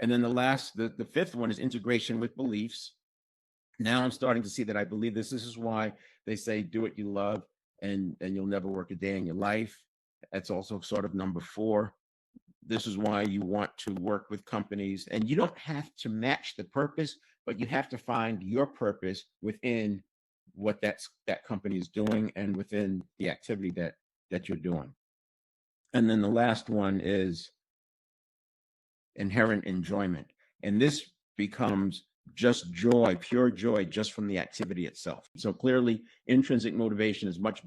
And then the fifth one is integration with beliefs. Now I'm starting to see that I believe this. This is why they say do what you love and you'll never work a day in your life. That's also sort of number four. This is why you want to work with companies, and you don't have to match the purpose, but you have to find your purpose within what that company is doing and within the activity that you're doing. And then the last one is inherent enjoyment. And this becomes just joy, pure joy, just from the activity itself. So clearly, intrinsic motivation is much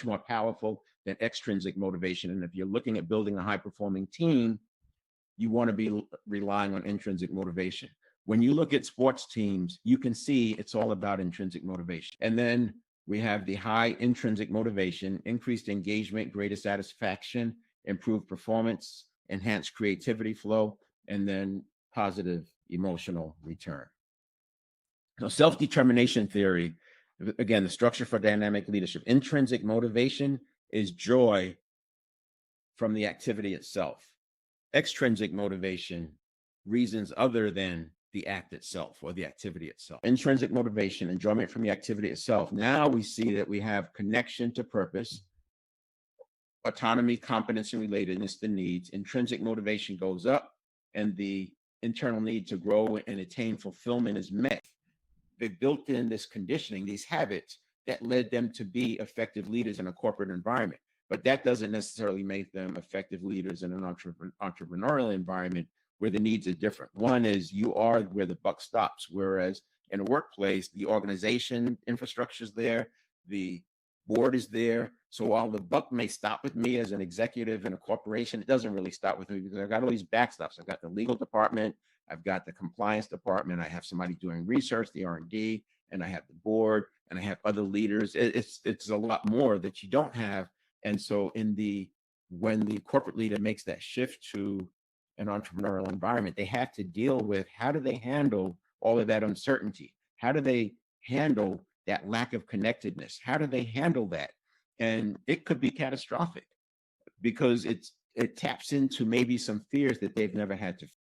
more powerful than extrinsic motivation. And if you're looking at building a high performing team, you want to be relying on intrinsic motivation. When you look at sports teams, you can see it's all about intrinsic motivation. And then we have the high intrinsic motivation, increased engagement, greater satisfaction, improved performance, enhanced creativity flow, and then positive emotional return. So self-determination theory, again, the structure for dynamic leadership. Intrinsic motivation is joy from the activity itself. Extrinsic motivation, reasons other than the act itself or the activity itself. Intrinsic motivation, enjoyment from the activity itself. Now we see that we have connection to purpose, autonomy, competence, and relatedness to needs. Intrinsic motivation goes up and the internal need to grow and attain fulfillment is met. They built in this conditioning, these habits that led them to be effective leaders in a corporate environment. But that doesn't necessarily make them effective leaders in an entrepreneurial environment where the needs are different. One is you are where the buck stops, whereas in a workplace, the organization infrastructure is there, the board is there. So while the buck may stop with me as an executive in a corporation, it doesn't really stop with me because I've got all these backstops. I've got the legal department, I've got the compliance department, I have somebody doing research, the R&D, and I have the board, and I have other leaders. It's a lot more that you don't have. And so when the corporate leader makes that shift to an entrepreneurial environment, they have to deal with how do they handle all of that uncertainty? How do they handle that lack of connectedness? How do they handle that? And it could be catastrophic because it taps into maybe some fears that they've never had to